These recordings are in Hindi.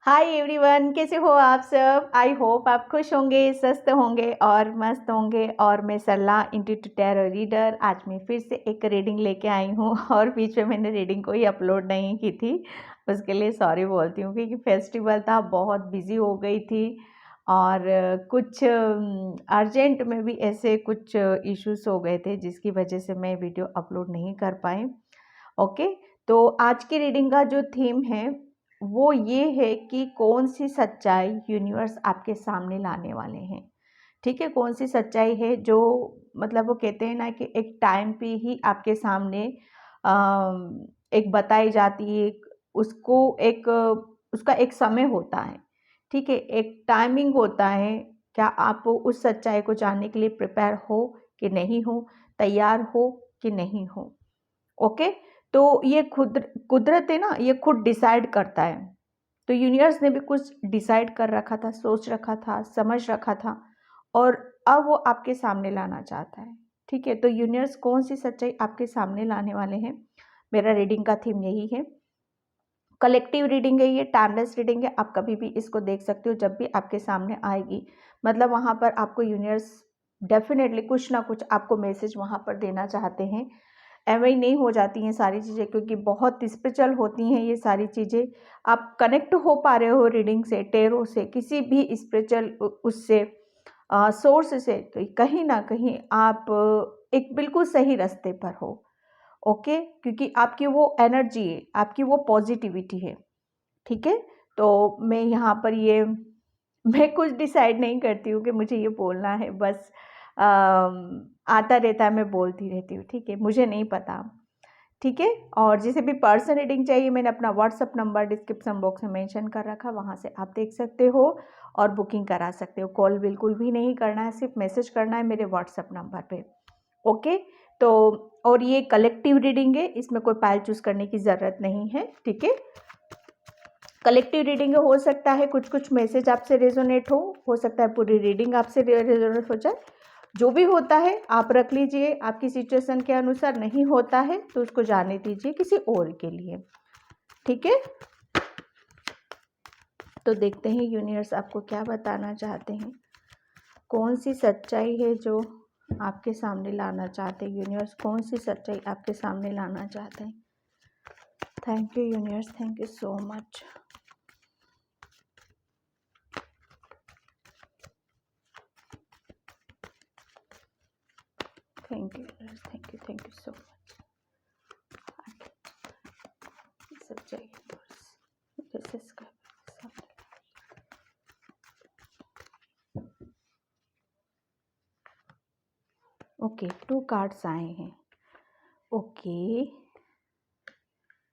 हाय एवरीवन, कैसे हो आप सब। आई होप आप खुश होंगे, स्वस्थ होंगे और मस्त होंगे। और मैं सरला इंटू टैरो रीडर आज मैं फिर से एक रीडिंग लेके आई हूँ और बीच में मैंने रीडिंग कोई अपलोड नहीं की थी, उसके लिए सॉरी बोलती हूँ क्योंकि फेस्टिवल था, बहुत बिजी हो गई थी और कुछ अर्जेंट में भी ऐसे कुछ इश्यूज हो गए थे जिसकी वजह से मैं वीडियो अपलोड नहीं कर पाई। ओके, तो आज की रीडिंग का जो थीम है वो ये है कि कौन सी सच्चाई यूनिवर्स आपके सामने लाने वाले हैं। ठीक है, कौन सी सच्चाई है जो मतलब वो कहते हैं ना कि एक टाइम पे ही आपके सामने एक बताई जाती है। उसको एक उसका एक समय होता है। ठीक है, एक टाइमिंग होता है। क्या आप उस सच्चाई को जानने के लिए प्रिपेयर हो कि नहीं हो, तैयार हो कि नहीं हो। ओके, तो ये खुद कुदरत है ना, ये खुद डिसाइड करता है। तो यूनिवर्स ने भी कुछ डिसाइड कर रखा था, सोच रखा था, समझ रखा था और अब वो आपके सामने लाना चाहता है। ठीक है, तो यूनिवर्स कौन सी सच्चाई आपके सामने लाने वाले हैं, मेरा रीडिंग का थीम यही है। कलेक्टिव रीडिंग है, ये टाइमलेस रीडिंग है। आप कभी भी इसको देख सकते हो जब भी आपके सामने आएगी। मतलब वहाँ पर आपको यूनिवर्स डेफिनेटली कुछ ना कुछ आपको मैसेज वहाँ पर देना चाहते हैं। एवं ही नहीं हो जाती हैं सारी चीज़ें क्योंकि बहुत स्पिरिचुअल होती हैं ये सारी चीज़ें। आप कनेक्ट हो पा रहे हो रीडिंग से, टेरो से, किसी भी स्पिरिचुअल उससे सोर्स से, तो कहीं ना कहीं आप एक बिल्कुल सही रास्ते पर हो। ओके, क्योंकि आपकी वो एनर्जी है, आपकी वो पॉजिटिविटी है। ठीक है, तो मैं यहाँ पर ये मैं कुछ डिसाइड नहीं करती हूँ कि मुझे ये बोलना है, बस आता रहता है, मैं बोलती रहती हूँ। ठीक है, मुझे नहीं पता। ठीक है, और जिसे भी पर्सन रीडिंग चाहिए मैंने अपना व्हाट्सअप नंबर डिस्क्रिप्शन बॉक्स में मेंशन कर रखा, वहाँ से आप देख सकते हो और बुकिंग करा सकते हो। कॉल बिल्कुल भी नहीं करना है, सिर्फ मैसेज करना है मेरे व्हाट्सअप नंबर पे। ओके, तो और ये कलेक्टिव रीडिंग है, इसमें कोई पाइल चूज करने की ज़रूरत नहीं है। ठीक है, कलेक्टिव रीडिंग हो सकता है कुछ कुछ मैसेज आपसे रेजोनेट हो सकता है पूरी रीडिंग आपसे रेजोनेट हो जाए। जो भी होता है आप रख लीजिए, आपकी सिचुएशन के अनुसार। नहीं होता है तो उसको जाने दीजिए किसी और के लिए। ठीक है, तो देखते हैं यूनिवर्स आपको क्या बताना चाहते हैं, कौन सी सच्चाई है जो आपके सामने लाना चाहते हैं। यूनिवर्स कौन सी सच्चाई आपके सामने लाना चाहते हैं। Thank you universe, thank you so much. Thank you universe, thank you so much. सच्चाई जैसे इसका ओके, 2 कार्ड्स आए हैं। Okay,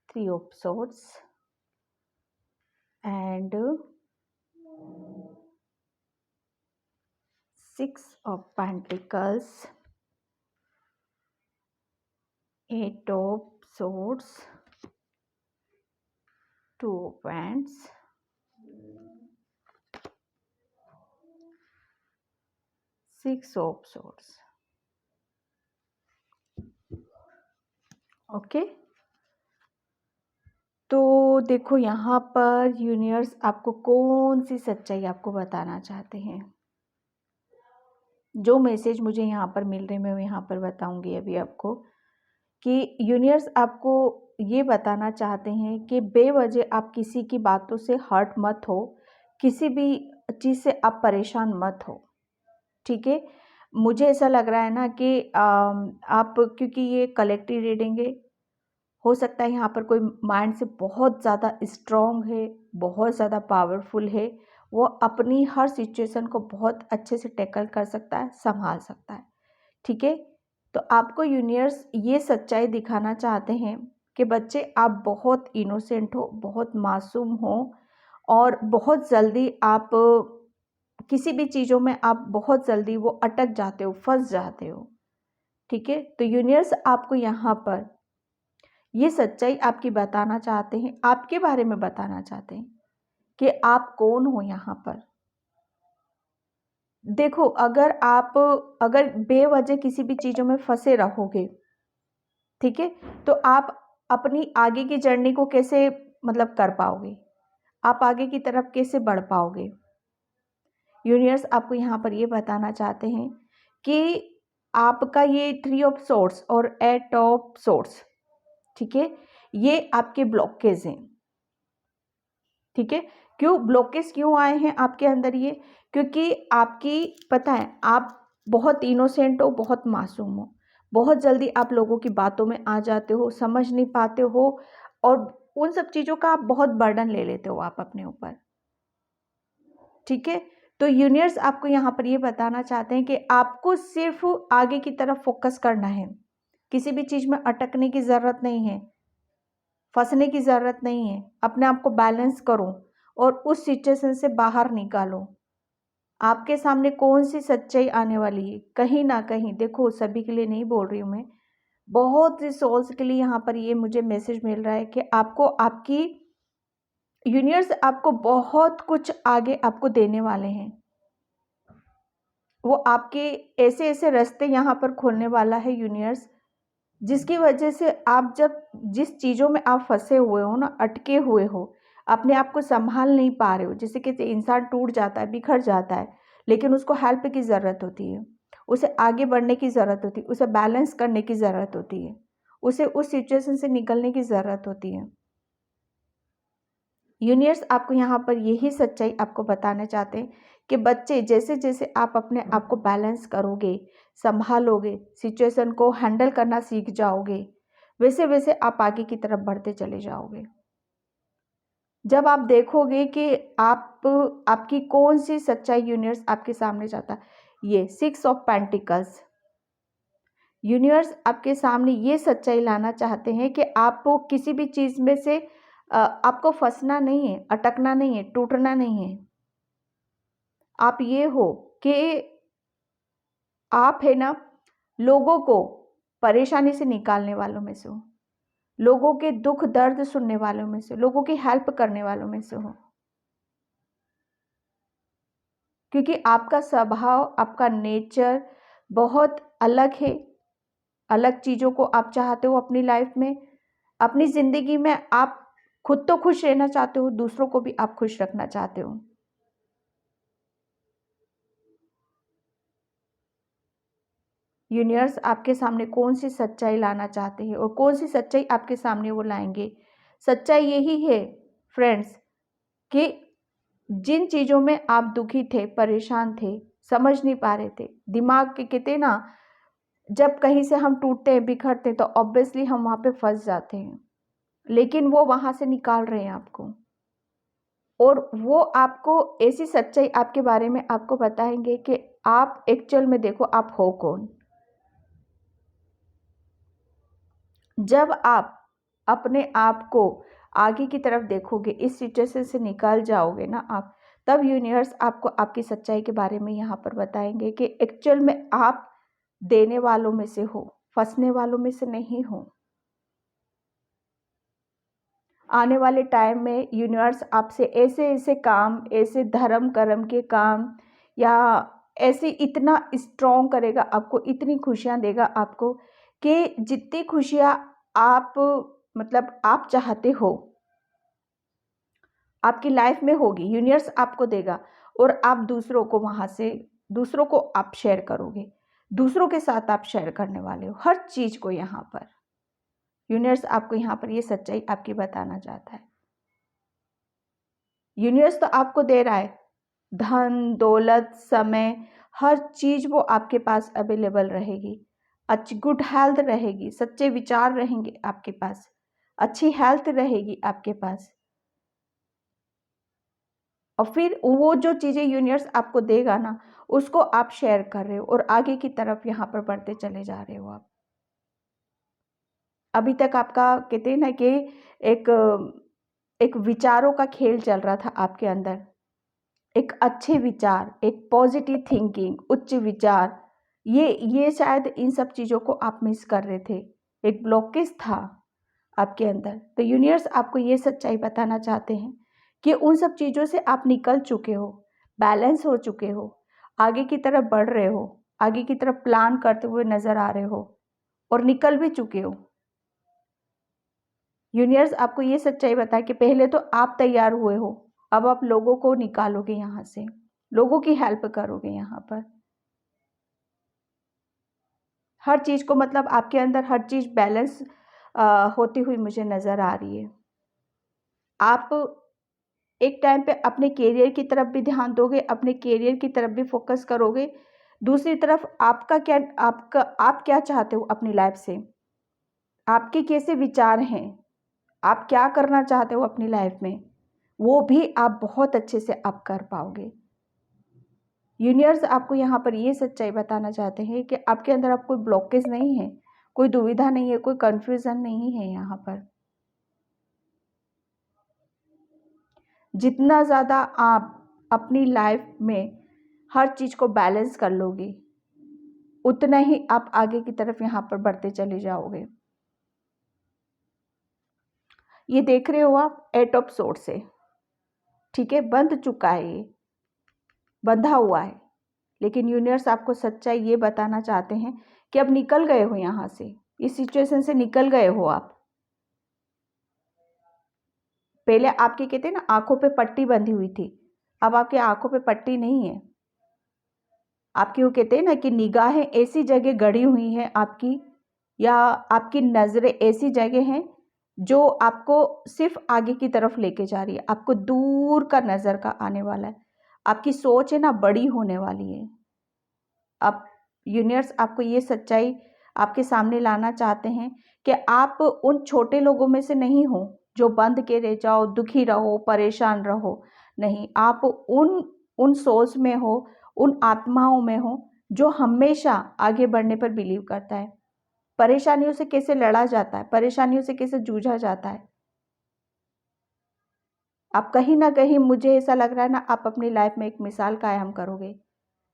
3 of swords and 6 of pentacles, 8 of swords, 2 of wands, 6 of swords। Okay, तो देखो यहाँ पर यूनिवर्स आपको कौन सी सच्चाई आपको बताना चाहते हैं। जो मैसेज मुझे यहाँ पर मिल रहे मैं यहाँ पर बताऊंगी अभी आपको कि यूनिवर्स आपको ये बताना चाहते हैं कि बेवजह आप किसी की बातों से हर्ट मत हो, किसी भी चीज़ से आप परेशान मत हो। ठीक है, मुझे ऐसा लग रहा है ना कि आप, क्योंकि ये कलेक्टिव रीडिंग है, हो सकता है यहाँ पर कोई माइंड से बहुत ज़्यादा स्ट्रॉन्ग है, बहुत ज़्यादा पावरफुल है, वो अपनी हर सिचुएशन को बहुत अच्छे से टैकल कर सकता है, संभाल सकता है। ठीक है, तो आपको यूनिवर्स ये सच्चाई दिखाना चाहते हैं कि बच्चे आप बहुत इनोसेंट हो, बहुत मासूम हो और बहुत जल्दी आप किसी भी चीज़ों में आप बहुत जल्दी वो अटक जाते हो, फंस जाते हो। ठीक है, तो यूनिवर्स आपको यहाँ पर ये सच्चाई आपकी बताना चाहते हैं, आपके बारे में बताना चाहते हैं कि आप कौन हो यहाँ पर। देखो, अगर बेवजह किसी भी चीज़ों में फंसे रहोगे, ठीक है, तो आप अपनी आगे की जर्नी को कैसे मतलब कर पाओगे। आप आगे की तरफ कैसे बढ़ पाओगे। यूनिवर्स आपको यहाँ पर ये बताना चाहते हैं कि आपका ये 3 ऑफ सोर्ड्स और 8 ऑफ सोर्ड्स, ठीक है, ये आपके ब्लॉकेज हैं, ठीक है। क्यों ब्लॉकेज क्यों आए हैं आपके अंदर ये? क्योंकि आपकी, पता है, आप बहुत इनोसेंट हो, बहुत मासूम हो, बहुत जल्दी आप लोगों की बातों में आ जाते हो, समझ नहीं पाते हो, और उन सब चीज़ों का आप बहुत बर्डन ले लेते हो आप अपने ऊपर, ठीक है। तो यूनिवर्स आपको यहाँ पर ये बताना चाहते हैं कि आपको सिर्फ आगे की तरफ फोकस करना है, किसी भी चीज़ में अटकने की ज़रूरत नहीं है, फंसने की ज़रूरत नहीं है। अपने आप को बैलेंस करो और उस सिचुएशन से बाहर निकालो। आपके सामने कौन सी सच्चाई आने वाली है, कहीं ना कहीं देखो, सभी के लिए नहीं बोल रही हूँ मैं, बहुत सी सोल्स के लिए यहाँ पर ये मुझे मैसेज मिल रहा है कि आपको आपकी यूनिवर्स आपको बहुत कुछ आगे आपको देने वाले हैं। वो आपके ऐसे ऐसे रास्ते यहाँ पर खोलने वाला है यूनिवर्स, जिसकी वजह से आप जब जिस चीज़ों में आप फंसे हुए हो ना, अटके हुए हो, अपने आप को संभाल नहीं पा रहे हो, जैसे कि इंसान टूट जाता है, बिखर जाता है, लेकिन उसको हेल्प की ज़रूरत होती है, उसे आगे बढ़ने की ज़रूरत होती है, उसे बैलेंस करने की ज़रूरत होती है, उसे उस सिचुएशन से निकलने की ज़रूरत होती है। यूनिवर्स आपको यहाँ पर यही सच्चाई आपको बताना चाहते हैं कि बच्चे, जैसे जैसे आप अपने आप को बैलेंस करोगे, संभालोगे, सिचुएशन को हैंडल करना सीख जाओगे, वैसे वैसे आप आगे की तरफ बढ़ते चले जाओगे। जब आप देखोगे कि आपकी कौन सी सच्चाई यूनिवर्स आपके सामने चाहता है, ये 6 ऑफ पेंटिकल्स, यूनिवर्स आपके सामने ये सच्चाई लाना चाहते हैं कि आपको किसी भी चीज़ में से आपको फंसना नहीं है, अटकना नहीं है, टूटना नहीं है। आप ये हो कि आप है ना, लोगों को परेशानी से निकालने वालों में से हो, लोगों के दुख दर्द सुनने वालों में से, लोगों की हेल्प करने वालों में से हो, क्योंकि आपका स्वभाव, आपका नेचर बहुत अलग है। अलग चीज़ों को आप चाहते हो अपनी लाइफ में, अपनी ज़िंदगी में। आप खुद तो खुश रहना चाहते हो, दूसरों को भी आप खुश रखना चाहते हो। यूनिवर्स आपके सामने कौन सी सच्चाई लाना चाहते हैं और कौन सी सच्चाई आपके सामने वो लाएंगे। सच्चाई यही है फ्रेंड्स कि जिन चीज़ों में आप दुखी थे, परेशान थे, समझ नहीं पा रहे थे, दिमाग के कहते ना, जब कहीं से हम टूटते हैं, बिखरते हैं, तो ऑब्वियसली हम वहाँ पे फंस जाते हैं, लेकिन वो वहाँ से निकाल रहे हैं आपको, और वो आपको ऐसी सच्चाई आपके बारे में आपको बताएंगे कि आप एक्चुअल में देखो आप हो कौन। जब आप अपने आप को आगे की तरफ देखोगे, इस सिचुएशन से निकल जाओगे ना आप, तब यूनिवर्स आपको आपकी सच्चाई के बारे में यहाँ पर बताएंगे कि एक्चुअल में आप देने वालों में से हो, फंसने वालों में से नहीं हो। आने वाले टाइम में यूनिवर्स आपसे ऐसे ऐसे काम, ऐसे धर्म कर्म के काम, या ऐसे इतना स्ट्रॉन्ग करेगा आपको, इतनी खुशियाँ देगा आपको कि जितनी खुशियाँ आप, मतलब आप चाहते हो आपकी लाइफ में होगी, यूनिवर्स आपको देगा, और आप दूसरों को वहाँ से, दूसरों को आप शेयर करोगे, दूसरों के साथ आप शेयर करने वाले हो हर चीज़ को। यहाँ पर यूनिवर्स आपको यहाँ पर ये सच्चाई आपकी बताना चाहता है। यूनिवर्स तो आपको दे रहा है धन दौलत समय, हर चीज़ वो आपके पास अवेलेबल रहेगी, अच्छी गुड हेल्थ रहेगी, सच्चे विचार रहेंगे आपके पास, अच्छी हेल्थ रहेगी आपके पास, और फिर वो जो चीज़ें यूनिवर्स आपको देगा ना, उसको आप शेयर कर रहे हो और आगे की तरफ यहाँ पर बढ़ते चले जा रहे हो आप। अभी तक आपका कहते हैं ना कि एक एक विचारों का खेल चल रहा था आपके अंदर, एक अच्छे विचार, एक पॉजिटिव थिंकिंग, उच्च विचार, ये शायद इन सब चीज़ों को आप मिस कर रहे थे, एक ब्लॉकेज था आपके अंदर। तो यूनिवर्स आपको ये सच्चाई बताना चाहते हैं कि उन सब चीज़ों से आप निकल चुके हो, बैलेंस हो चुके हो, आगे की तरफ बढ़ रहे हो, आगे की तरफ प्लान करते हुए नज़र आ रहे हो, और निकल भी चुके हो। यूनिवर्स आपको ये सच्चाई बताए कि पहले तो आप तैयार हुए हो, अब आप लोगों को निकालोगे यहाँ से, लोगों की हेल्प करोगे यहाँ पर। हर चीज़ को मतलब आपके अंदर हर चीज़ बैलेंस होती हुई मुझे नज़र आ रही है। आप एक टाइम पे अपने करियर की तरफ भी ध्यान दोगे, अपने करियर की तरफ भी फोकस करोगे। दूसरी तरफ आप क्या चाहते हो अपनी लाइफ से, आपके कैसे विचार हैं, आप क्या करना चाहते हो अपनी लाइफ में, वो भी आप बहुत अच्छे से आप कर पाओगे। यूनिवर्स आपको यहाँ पर ये सच्चाई बताना चाहते हैं कि आपके अंदर अब कोई ब्लॉकेज नहीं है, कोई दुविधा नहीं है, कोई कंफ्यूजन नहीं है। यहाँ पर जितना ज़्यादा आप अपनी लाइफ में हर चीज़ को बैलेंस कर लोगे, उतना ही आप आगे की तरफ यहाँ पर बढ़ते चले जाओगे। ये देख रहे हो आप 8 ऑफ सोर्ड्स से, ठीक है, बंध चुका है, ये बंधा हुआ है, लेकिन यूनिवर्स आपको सच्चाई ये बताना चाहते हैं कि अब निकल गए हो यहाँ से, इस सिचुएशन से निकल गए हो आप। पहले आपके कहते हैं ना आंखों पे पट्टी बंधी हुई थी, अब आपके आंखों पे पट्टी नहीं है। आपकी वो कहते हैं ना कि निगाहें ऐसी जगह गड़ी हुई हैं आपकी, या आपकी नज़रें ऐसी जगह हैं जो आपको सिर्फ आगे की तरफ लेके जा रही है, आपको दूर का नज़र का आने वाला है। आपकी सोच है ना बड़ी होने वाली है। अब यूनिवर्स आपको ये सच्चाई आपके सामने लाना चाहते हैं कि आप उन छोटे लोगों में से नहीं हो जो बंद के रह जाओ, दुखी रहो, परेशान रहो। नहीं, आप उन सोच में हो, उन आत्माओं में हो जो हमेशा आगे बढ़ने पर बिलीव करता है। परेशानियों से कैसे लड़ा जाता है, परेशानियों से कैसे जूझा जाता है। आप कहीं ना कहीं, मुझे ऐसा लग रहा है ना, आप अपनी लाइफ में एक मिसाल कायम करोगे।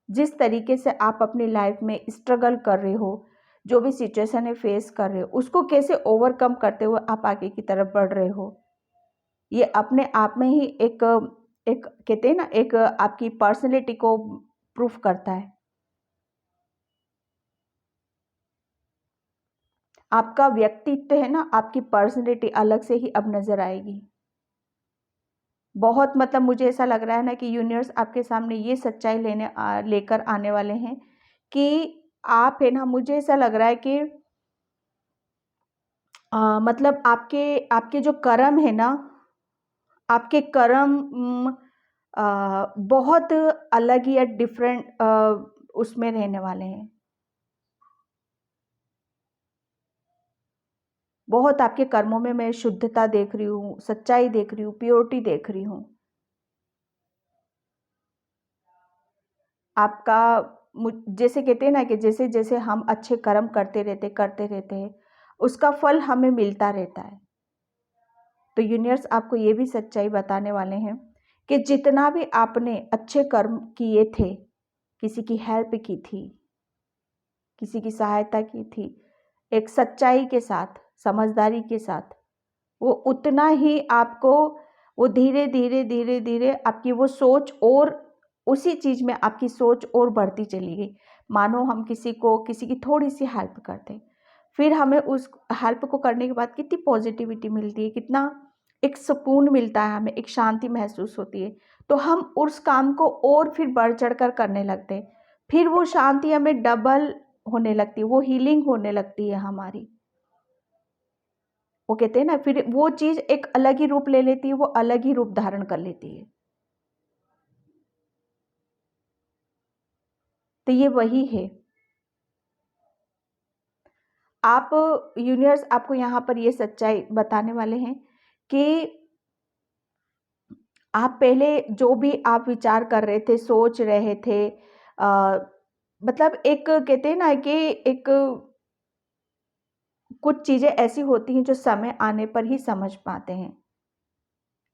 जिस तरीके से आप अपनी लाइफ में स्ट्रगल कर रहे हो, जो भी सिचुएशन है फेस कर रहे हो, उसको कैसे ओवरकम करते हुए आप आगे की तरफ बढ़ रहे हो, ये अपने आप में ही एक एक कहते हैं ना, एक आपकी पर्सनैलिटी को प्रूफ करता है। आपका व्यक्तित्व है ना, आपकी पर्सनैलिटी अलग से ही अब नजर आएगी। बहुत मतलब मुझे ऐसा लग रहा है ना कि यूनिवर्स आपके सामने ये सच्चाई लेकर आने वाले हैं कि आप है ना, मुझे ऐसा लग रहा है कि मतलब आपके आपके जो कर्म है ना, आपके कर्म बहुत अलग या डिफरेंट उसमें रहने वाले हैं। बहुत आपके कर्मों में मैं शुद्धता देख रही हूँ, सच्चाई देख रही हूँ, प्योरिटी देख रही हूँ। आपका जैसे कहते हैं ना कि जैसे जैसे हम अच्छे कर्म करते रहते हैं, उसका फल हमें मिलता रहता है। तो यूनिवर्स आपको ये भी सच्चाई बताने वाले हैं कि जितना भी आपने अच्छे कर्म किए थे, किसी की हेल्प की थी, किसी की सहायता की थी, एक सच्चाई के साथ, समझदारी के साथ, वो उतना ही आपको, वो धीरे धीरे धीरे धीरे आपकी वो सोच, और उसी चीज़ में आपकी सोच और बढ़ती चली गई। मानो हम किसी की थोड़ी सी हेल्प करते हैं, फिर हमें उस हेल्प को करने के बाद कितनी पॉजिटिविटी मिलती है, कितना एक सुकून मिलता है, हमें एक शांति महसूस होती है। तो हम उस काम को और फिर बढ़ चढ़ कर करने लगते हैं, फिर वो शांति हमें डबल होने लगती है, वो हीलिंग होने लगती है हमारी। वो कहते हैं ना, फिर वो चीज़ एक अलग ही रूप ले लेती है, वो अलग ही रूप धारण कर लेती है। तो ये वही है। आप यूनिवर्स आपको यहाँ पर ये सच्चाई बताने वाले हैं कि आप पहले जो भी आप विचार कर रहे थे, सोच रहे थे, मतलब एक कहते हैं ना कि एक कुछ चीज़ें ऐसी होती हैं जो समय आने पर ही समझ पाते हैं।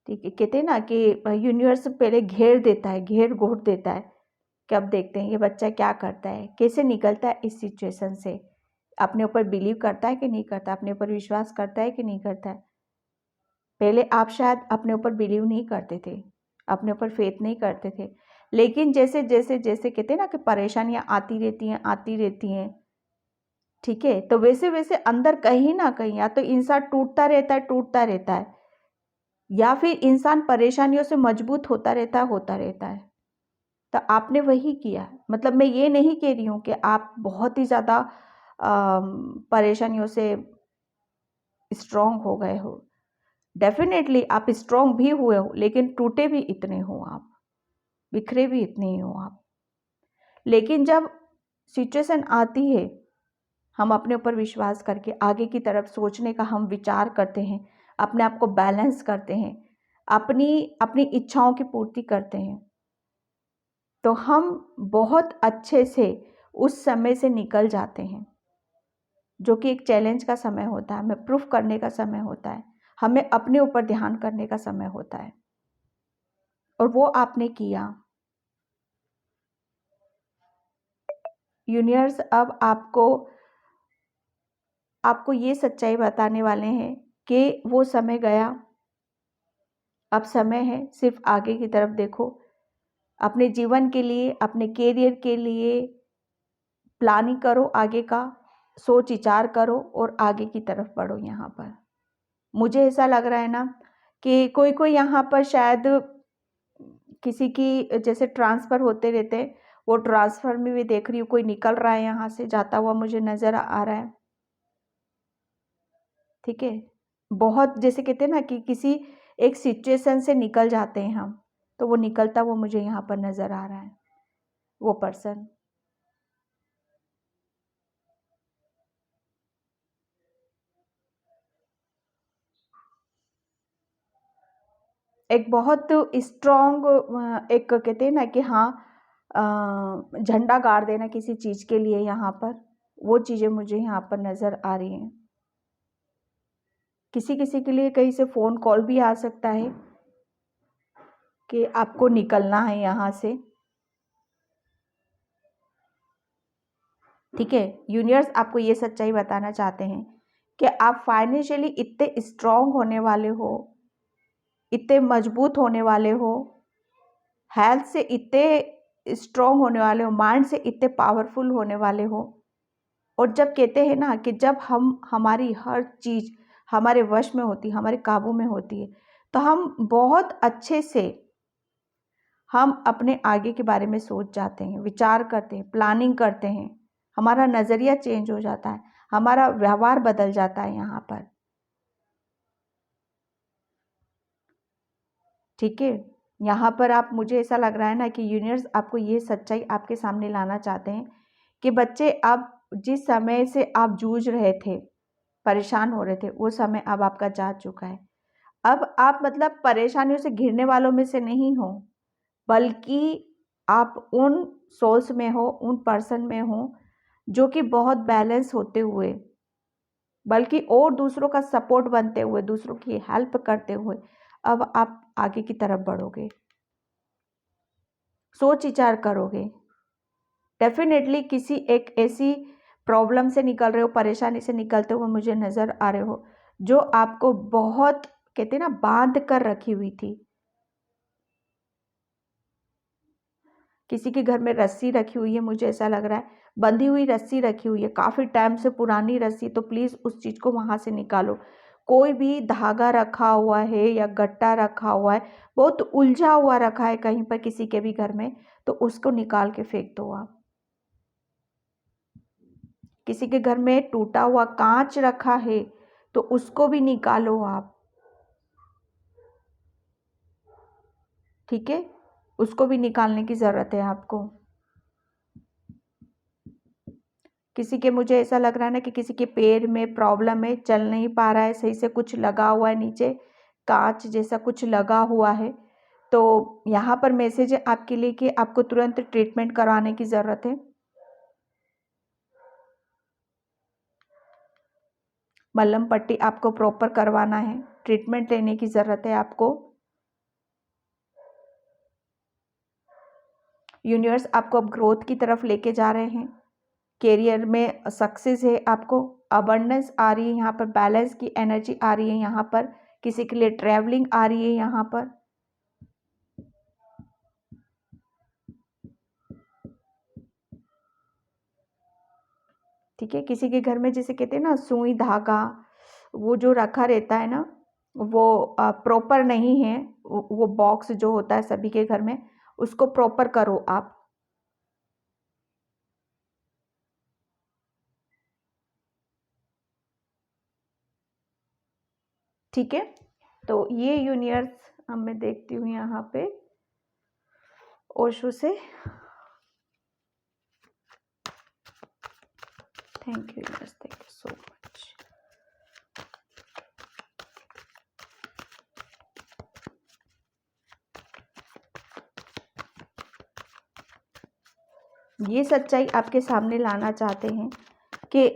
ठीक है, कहते हैं ना कि यूनिवर्स पहले घेर देता है, घेर घोट देता है कि अब देखते हैं ये बच्चा क्या करता है, कैसे निकलता है इस सिचुएशन से, अपने ऊपर बिलीव करता है कि नहीं करता, अपने ऊपर विश्वास करता है कि नहीं करता है। पहले आप शायद अपने ऊपर बिलीव नहीं करते थे, अपने ऊपर फेथ नहीं करते थे, लेकिन जैसे जैसे जैसे कहते हैं ना कि परेशानियां आती रहती हैं, ठीक है, तो वैसे वैसे अंदर कहीं ना कहीं या तो इंसान टूटता रहता है, या फिर इंसान परेशानियों से मजबूत होता रहता है। तो आपने वही किया। मतलब मैं ये नहीं कह रही हूँ कि आप बहुत ही ज़्यादा परेशानियों से स्ट्रॉन्ग हो गए हो। डेफिनेटली आप स्ट्रॉन्ग भी हुए हो, लेकिन टूटे भी इतने हो आप, बिखरे भी इतने ही हो आप। लेकिन जब सिचुएशन आती है, हम अपने ऊपर विश्वास करके आगे की तरफ सोचने का हम विचार करते हैं, अपने आप को बैलेंस करते हैं, अपनी अपनी इच्छाओं की पूर्ति करते हैं, तो हम बहुत अच्छे से उस समय से निकल जाते हैं, जो कि एक चैलेंज का समय होता है, हमें प्रूफ करने का समय होता है, हमें अपने ऊपर ध्यान करने का समय होता है, और वो आपने किया। यूनिवर्स अब आपको ये सच्चाई बताने वाले हैं कि वो समय गया, अब समय है सिर्फ आगे की तरफ देखो। अपने जीवन के लिए, अपने कैरियर के लिए प्लानिंग करो, आगे का सोच विचार करो और आगे की तरफ बढ़ो। यहाँ पर मुझे ऐसा लग रहा है ना कि कोई कोई यहाँ पर शायद किसी की जैसे ट्रांसफ़र होते रहते हैं, वो ट्रांसफ़र में भी देख रही हूँ कोई निकल रहा है, यहाँ से जाता हुआ मुझे नज़र आ रहा है। ठीक है, बहुत जैसे कहते हैं ना कि किसी एक सिचुएशन से निकल जाते हैं हम, तो वो निकलता हुआ मुझे यहाँ पर नज़र आ रहा है, वो पर्सन। एक बहुत स्ट्रॉन्ग एक कहते हैं ना कि हाँ, झंडा गाड़ देना किसी चीज़ के लिए, यहाँ पर वो चीज़ें मुझे यहाँ पर नज़र आ रही हैं। किसी किसी के लिए कहीं से फ़ोन कॉल भी आ सकता है कि आपको निकलना है यहाँ से। ठीक है, यूनिवर्स आपको ये सच्चाई बताना चाहते हैं कि आप फाइनेंशियली इतने स्ट्रॉन्ग होने वाले हो, इतने मजबूत होने वाले हो, हेल्थ से इतने स्ट्रॉन्ग होने वाले हो, माइंड से इतने पावरफुल होने वाले हो। और जब कहते हैं ना कि जब हम हमारी हर चीज़ हमारे वश में होती, हमारे काबू में होती है, तो हम बहुत अच्छे से हम अपने आगे के बारे में सोच जाते हैं, विचार करते हैं, प्लानिंग करते हैं, हमारा नज़रिया चेंज हो जाता है, हमारा व्यवहार बदल जाता है यहाँ पर। ठीक है, यहाँ पर आप मुझे ऐसा लग रहा है ना कि यूनिवर्स आपको ये सच्चाई आपके सामने लाना चाहते हैं कि बच्चे, अब जिस समय से आप जूझ रहे थे, परेशान हो रहे थे, वो समय अब आपका जा चुका है। अब आप मतलब परेशानियों से घिरने वालों में से नहीं हो, बल्कि आप उन सोल्स में हो, उन पर्सन में हो जो कि बहुत बैलेंस होते हुए, बल्कि और दूसरों का सपोर्ट बनते हुए, दूसरों की हेल्प करते हुए अब आप आगे की तरफ बढ़ोगे, सोच विचार करोगे। डेफिनेटली किसी एक ऐसी प्रॉब्लम से निकल रहे हो, परेशानी से निकलते हुए मुझे नज़र आ रहे हो, जो आपको बहुत कहते हैं ना बांध कर रखी हुई थी। किसी के घर में रस्सी रखी हुई है, मुझे ऐसा लग रहा है, बंधी हुई रस्सी रखी हुई है, काफ़ी टाइम से पुरानी रस्सी, तो प्लीज़ उस चीज़ को वहाँ से निकालो। कोई भी धागा रखा हुआ है या गट्टा रखा हुआ है, बहुत उलझा हुआ रखा है कहीं पर किसी के भी घर में, तो उसको निकाल के फेंक दो आप। किसी के घर में टूटा हुआ कांच रखा है, तो उसको भी निकालो आप। ठीक है, उसको भी निकालने की ज़रूरत है आपको। किसी के, मुझे ऐसा लग रहा है ना कि किसी के पैर में प्रॉब्लम है, चल नहीं पा रहा है सही से, कुछ लगा हुआ है नीचे, कांच जैसा कुछ लगा हुआ है, तो यहाँ पर मैसेज है आपके लिए कि आपको तुरंत ट्रीटमेंट करवाने की ज़रूरत है। मलहम पट्टी आपको प्रॉपर करवाना है, ट्रीटमेंट लेने की ज़रूरत है आपको। यूनिवर्स आपको अब ग्रोथ की तरफ लेके जा रहे हैं, कैरियर में सक्सेस है आपको, अबंडेंस आ रही है यहाँ पर, बैलेंस की एनर्जी आ रही है यहाँ पर, किसी के लिए ट्रैवलिंग आ रही है यहाँ पर। ठीक है, किसी के घर में जैसे कहते हैं ना सुई धागा, वो जो रखा रहता है ना, वो प्रॉपर नहीं है, वो बॉक्स जो होता है सभी के घर में, उसको प्रॉपर करो आप। ठीक है, तो ये यूनिवर्स अब मैं देखती हूँ यहाँ पे ओशो से। Thank you universe, thank you so much. ये सच्चाई आपके सामने लाना चाहते हैं कि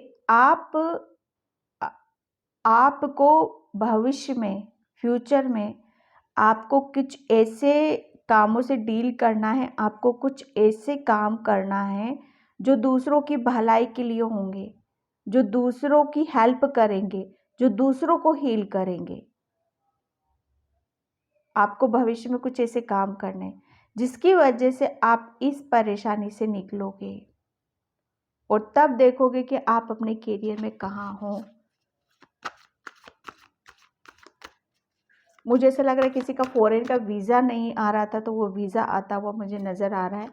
आपको भविष्य में, फ्यूचर में आपको कुछ ऐसे कामों से डील करना है, आपको कुछ ऐसे काम करना है जो दूसरों की भलाई के लिए होंगे, जो दूसरों की हेल्प करेंगे, जो दूसरों को हील करेंगे। आपको भविष्य में कुछ ऐसे काम करने जिसकी वजह से आप इस परेशानी से निकलोगे और तब देखोगे कि आप अपने करियर में कहाँ हो। मुझे ऐसा लग रहा है किसी का फॉरेन का वीज़ा नहीं आ रहा था, तो वो वीज़ा आता हुआ मुझे नज़र आ रहा है।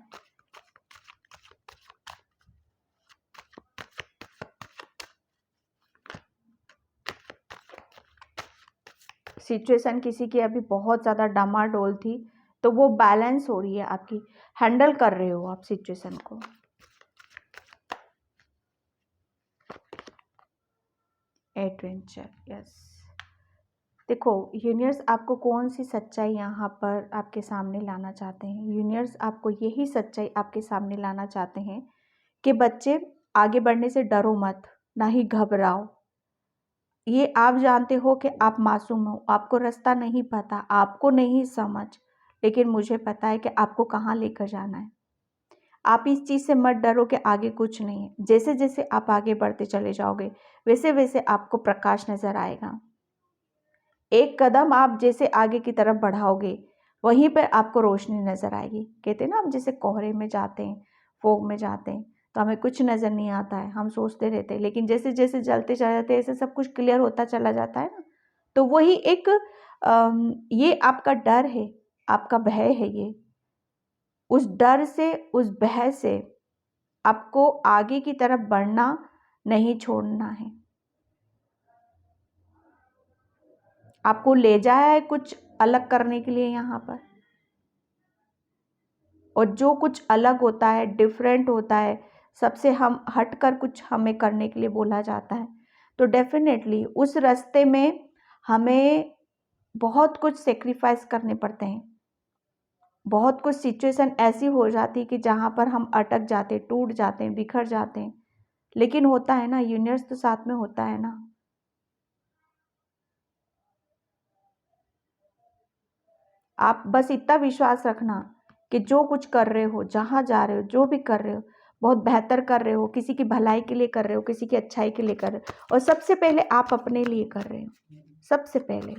सिचुएशन किसी की अभी बहुत ज़्यादा डामाडोल थी, तो वो बैलेंस हो रही है आपकी, हैंडल कर रहे हो आप सिचुएशन को। Adventure, yes. देखो यूनिवर्स आपको कौन सी सच्चाई यहाँ पर आपके सामने लाना चाहते हैं। यूनिवर्स आपको यही सच्चाई आपके सामने लाना चाहते हैं कि बच्चे, आगे बढ़ने से डरो मत, ना ही घबराओ। ये आप जानते हो कि आप मासूम हो, आपको रास्ता नहीं पता, आपको नहीं समझ, लेकिन मुझे पता है कि आपको कहाँ लेकर जाना है। आप इस चीज़ से मत डरो कि आगे कुछ नहीं है। जैसे जैसे आप आगे बढ़ते चले जाओगे, वैसे वैसे आपको प्रकाश नज़र आएगा। एक कदम आप जैसे आगे की तरफ बढ़ाओगे, वहीं पर आपको रोशनी नज़र आएगी। कहते हैं ना, हम जैसे कोहरे में जाते हैं, फोग में जाते हैं, तो हमें कुछ नज़र नहीं आता है, हम सोचते रहते हैं, लेकिन जैसे जैसे जलते चले जाते हैं ऐसे सब कुछ क्लियर होता चला जाता है ना। तो वही एक ये आपका डर है, आपका भय है ये। उस डर से, उस भय से आपको आगे की तरफ बढ़ना नहीं छोड़ना है। आपको ले जाया है कुछ अलग करने के लिए यहाँ पर, और जो कुछ अलग होता है, डिफरेंट होता है, सबसे हम हटकर कुछ हमें करने के लिए बोला जाता है, तो डेफिनेटली उस रास्ते में हमें बहुत कुछ सेक्रीफाइस करने पड़ते हैं। बहुत कुछ सिचुएशन ऐसी हो जाती है कि जहाँ पर हम अटक जाते, टूट जाते हैं, बिखर जाते हैं, लेकिन होता है ना, यूनिवर्स तो साथ में होता है ना। आप बस इतना विश्वास रखना कि जो कुछ कर रहे हो, जहाँ जा रहे हो, जो भी कर रहे हो, बहुत बेहतर कर रहे हो, किसी की भलाई के लिए कर रहे हो, किसी की अच्छाई के लिए कर रहे हो, और सबसे पहले आप अपने लिए कर रहे हो, सबसे पहले,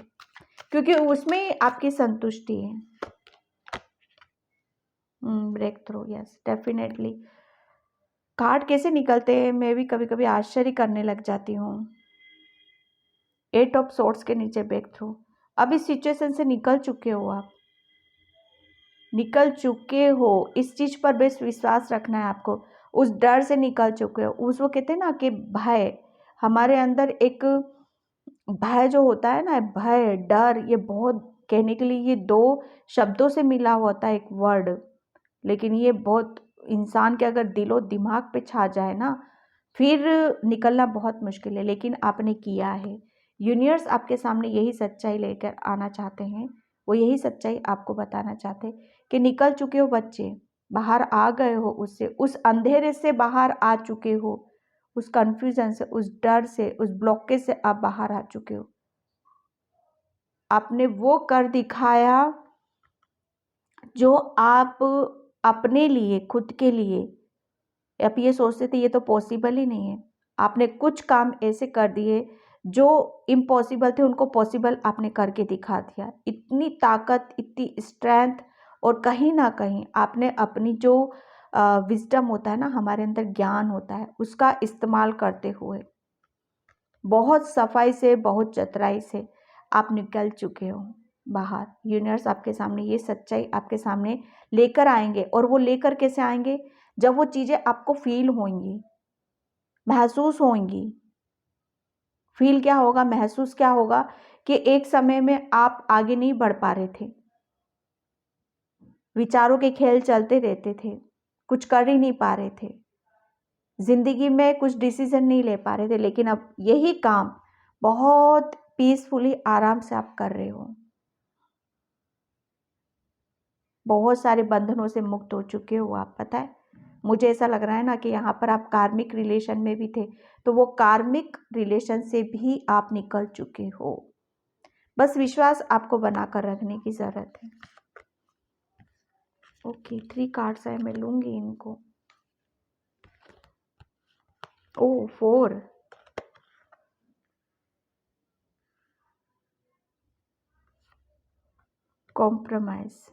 क्योंकि उसमें आपकी संतुष्टि है। Breakthrough, yes definitely. Card कैसे निकलते हैं मैं भी कभी कभी आश्चर्य करने लग जाती हूँ। 8 ऑफ सोर्ट्स के नीचे ब्रेक थ्रू। अब इस सिचुएशन से निकल चुके हो, आप निकल चुके हो, इस चीज़ पर बेस विश्वास रखना है आपको। उस डर से निकल चुके हो। उस वो कहते हैं ना कि भय, हमारे अंदर एक भय जो होता है ना, भय, डर, ये बहुत कहने के लिए ये 2 शब्दों से मिला होता है एक वर्ड, लेकिन ये बहुत इंसान के अगर दिलो दिमाग पे छा जाए ना, फिर निकलना बहुत मुश्किल है, लेकिन आपने किया है। यूनिवर्स आपके सामने यही सच्चाई लेकर आना चाहते हैं, वो यही सच्चाई आपको बताना चाहते हैं कि निकल चुके हो बच्चे, बाहर आ गए हो उससे, उस अंधेरे से बाहर आ चुके हो, उस कन्फ्यूजन से, उस डर से, उस ब्लॉकेज से आप बाहर आ चुके हो। आपने वो कर दिखाया जो आप अपने लिए, खुद के लिए आप ये सोचते थे ये तो पॉसिबल ही नहीं है। आपने कुछ काम ऐसे कर दिए जो इम्पॉसिबल थे, उनको पॉसिबल आपने करके दिखा दिया। इतनी ताकत, इतनी स्ट्रेंथ, और कहीं ना कहीं आपने अपनी जो विजडम होता है ना, हमारे अंदर ज्ञान होता है, उसका इस्तेमाल करते हुए बहुत सफाई से, बहुत चतुराई से आप निकल चुके हो बाहर। यूनिवर्स आपके सामने ये सच्चाई आपके सामने लेकर आएंगे। और वो लेकर कैसे आएंगे? जब वो चीज़ें आपको फील होंगी, महसूस होंगी। फील क्या होगा, महसूस क्या होगा कि एक समय में आप आगे नहीं बढ़ पा रहे थे, विचारों के खेल चलते रहते थे, कुछ कर ही नहीं पा रहे थे, जिंदगी में कुछ डिसीजन नहीं ले पा रहे थे, लेकिन अब यही काम बहुत पीसफुली आराम से आप कर रहे हो। बहुत सारे बंधनों से मुक्त हो चुके हो आप। पता है, मुझे ऐसा लग रहा है ना कि यहाँ पर आप कार्मिक रिलेशन में भी थे, तो वो कार्मिक रिलेशन से भी आप निकल चुके हो। बस विश्वास आपको बनाकर रखने की जरूरत है। ओके, 3 कार्ड्स है, मैं लूंगी इनको। ओ 4, कॉम्प्रोमाइज।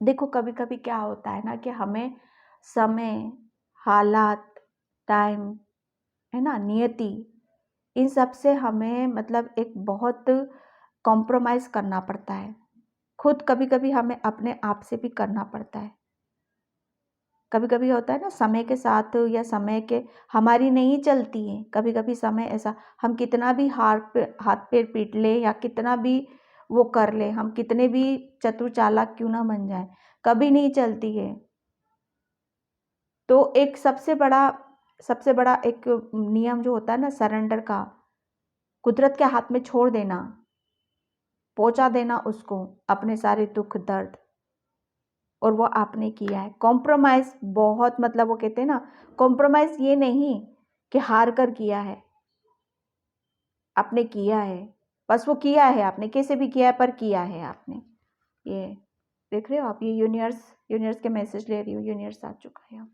देखो कभी कभी क्या होता है ना कि हमें समय, हालात, टाइम, है ना, नियति, इन सब से हमें मतलब एक बहुत कॉम्प्रोमाइज करना पड़ता है। खुद कभी कभी हमें अपने आप से भी करना पड़ता है। कभी कभी होता है ना, समय के साथ या समय के हमारी नहीं चलती है। कभी कभी समय ऐसा, हम कितना भी हाथ पैर पीट ले या कितना भी वो कर ले, हम कितने भी चतुर चालाक क्यों ना बन जाए, कभी नहीं चलती है। तो एक सबसे बड़ा एक नियम जो होता है ना सरेंडर का, कुदरत के हाथ में छोड़ देना, पहुंचा देना उसको अपने सारे दुख दर्द, और वो आपने किया है। कॉम्प्रोमाइज बहुत, मतलब वो कहते हैं ना, कॉम्प्रोमाइज ये नहीं कि हार कर किया है, आपने किया है। बस वो किया है आपने, कैसे भी किया है पर किया है आपने। ये देख रहे हो आप, ये यूनिवर्स के मैसेज ले रही हो, यूनिवर्स आ चुका है।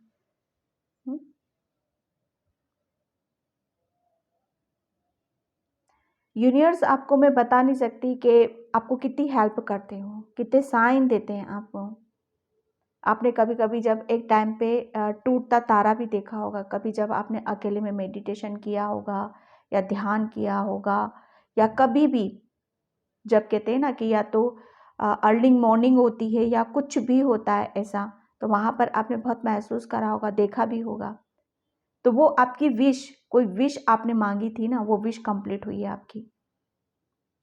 यूनिवर्स आपको मैं बता नहीं सकती कि आपको कितनी हेल्प करते हो, कितने साइन देते हैं आपको। आपने कभी कभी जब एक टाइम पे टूटता तारा भी देखा होगा, कभी जब आपने अकेले में मेडिटेशन किया होगा या ध्यान किया होगा, या कभी भी जब कहते हैं ना कि या तो अर्ली मॉर्निंग होती है या कुछ भी होता है ऐसा, तो वहाँ पर आपने बहुत महसूस करा होगा, देखा भी होगा। तो वो आपकी विश, कोई विश आपने मांगी थी ना, वो विश कंप्लीट हुई है आपकी।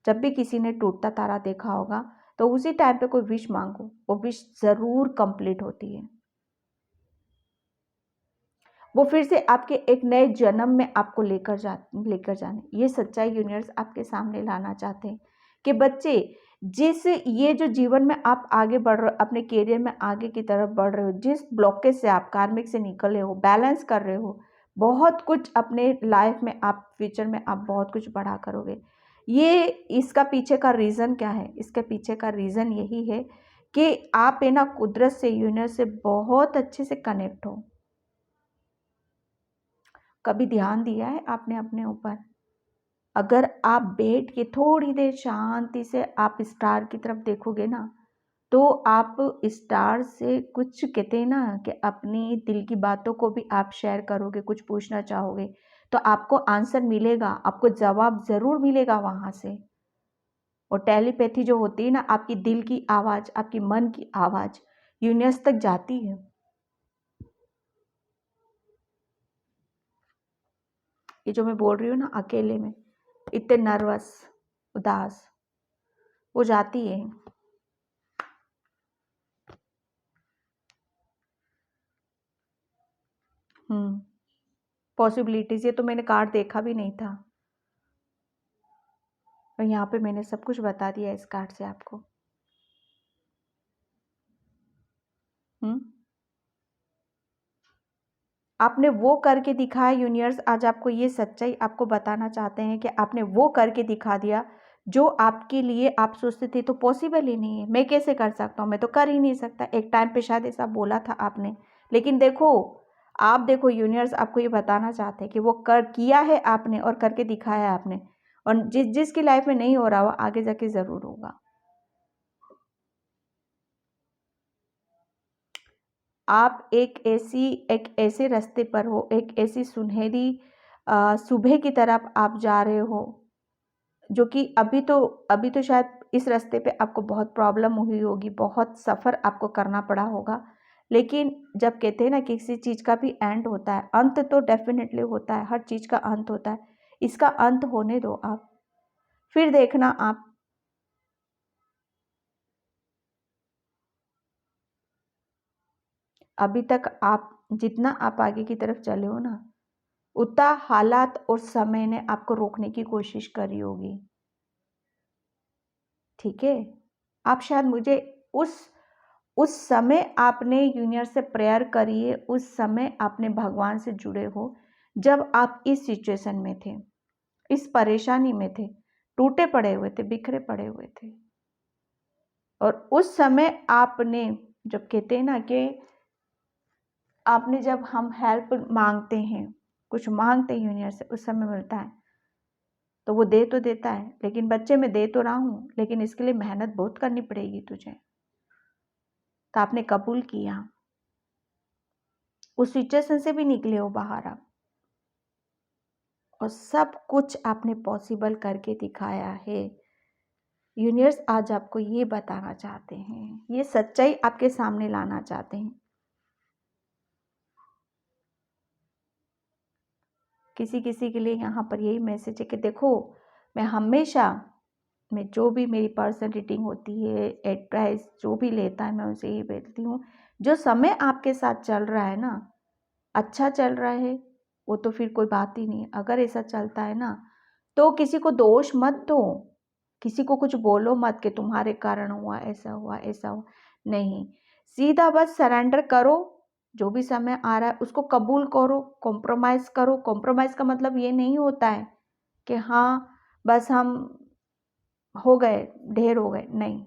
जब भी किसी ने टूटता तारा देखा होगा तो उसी टाइम पे कोई विश मांगो, वो विश जरूर कंप्लीट होती है। वो फिर से आपके एक नए जन्म में आपको लेकर जाने, ये सच्चाई यूनिवर्स आपके सामने लाना चाहते हैं कि बच्चे, जिस ये जो जीवन में आप आगे बढ़ रहे हो, अपने करियर में आगे की तरफ बढ़ रहे हो, जिस ब्लॉकेज से आप कार्मिक से निकले हो, बैलेंस कर रहे हो, बहुत कुछ अपने लाइफ में आप फ्यूचर में आप बहुत कुछ बढ़ा करोगे। ये इसका पीछे का रीज़न क्या है? इसके पीछे का रीज़न यही है कि आप है ना कुदरत से, यूनिवर्स से बहुत अच्छे से कनेक्ट हो। कभी ध्यान दिया है आपने अपने ऊपर? अगर आप बैठ के थोड़ी देर शांति से आप स्टार की तरफ देखोगे ना, तो आप स्टार से कुछ, कहते हैं ना कि अपनी दिल की बातों को भी आप शेयर करोगे, कुछ पूछना चाहोगे तो आपको आंसर मिलेगा, आपको जवाब ज़रूर मिलेगा वहाँ से। और टेलीपैथी जो होती है ना, आपकी दिल की आवाज़, आपकी मन की आवाज़ यूनिवर्स तक जाती है। ये जो मैं बोल रही हूँ ना, अकेले में इतने नर्वस, उदास, वो जाती है। पॉसिबिलिटीज़, ये तो मैंने कार्ड देखा भी नहीं था, और यहाँ पे मैंने सब कुछ बता दिया इस कार्ड से आपको। आपने वो करके दिखाया। यूनिवर्स आज आपको ये सच्चाई आपको बताना चाहते हैं कि आपने वो करके दिखा दिया जो आपके लिए आप सोचते थे तो पॉसिबल ही नहीं है, मैं कैसे कर सकता हूँ, मैं तो कर ही नहीं सकता। एक टाइम पे शायद ऐसा बोला था आपने, लेकिन देखो, आप देखो, यूनिवर्स आपको ये बताना चाहते हैं कि वो कर किया है आपने और करके दिखाया है आपने। और जिसकी लाइफ में नहीं हो रहा, वो आगे जाके ज़रूर होगा। आप एक ऐसे रास्ते पर हो, एक ऐसी सुनहरी सुबह की तरफ आप जा रहे हो, जो कि अभी तो शायद इस रास्ते पे आपको बहुत प्रॉब्लम हुई होगी, बहुत सफ़र आपको करना पड़ा होगा। लेकिन जब कहते हैं ना कि किसी चीज़ का भी एंड होता है, अंत तो डेफिनेटली होता है, हर चीज़ का अंत होता है। इसका अंत होने दो आप, फिर देखना आप। अभी तक आप जितना आप आगे की तरफ चले हो ना, उतना हालात और समय ने आपको रोकने की कोशिश करी होगी। ठीक है, आप शायद मुझे उस उस समय आपने यूनिवर्स से प्रेयर करी है, उस समय आपने भगवान से जुड़े हो, जब आप इस सिचुएशन में थे, इस परेशानी में थे, टूटे पड़े हुए थे, बिखरे पड़े हुए थे। और उस समय आपने, जब कहते हैं ना कि आपने, जब हम हेल्प मांगते हैं, कुछ मांगते हैं यूनिवर्स से, उस समय मिलता है, तो वो दे तो देता है। लेकिन बच्चे, मैं दे तो रहा हूँ, लेकिन इसके लिए मेहनत बहुत करनी पड़ेगी तुझे। तो आपने कबूल किया, उस सिचुएशन से भी निकले हो बाहर आप, और सब कुछ आपने पॉसिबल करके दिखाया है। यूनिवर्स आज आपको ये बताना चाहते हैं, ये सच्चाई आपके सामने लाना चाहते हैं। किसी किसी के लिए यहाँ पर यही मैसेज है कि देखो, मैं हमेशा, मैं जो भी मेरी पर्सनल रीडिंग होती है, एडवाइस जो भी लेता है, मैं उनसे यही बोलती हूँ, जो समय आपके साथ चल रहा है ना, अच्छा चल रहा है, वो तो फिर कोई बात ही नहीं। अगर ऐसा चलता है ना, तो किसी को दोष मत दो, किसी को कुछ बोलो मत कि तुम्हारे कारण हुआ, ऐसा हुआ, ऐसा हुआ। नहीं, सीधा बस सरेंडर करो। जो भी समय आ रहा है उसको कबूल करो, कॉम्प्रोमाइज़ करो। कॉम्प्रोमाइज़ का मतलब ये नहीं होता है कि हाँ बस हम हो गए, ढेर हो गए, नहीं।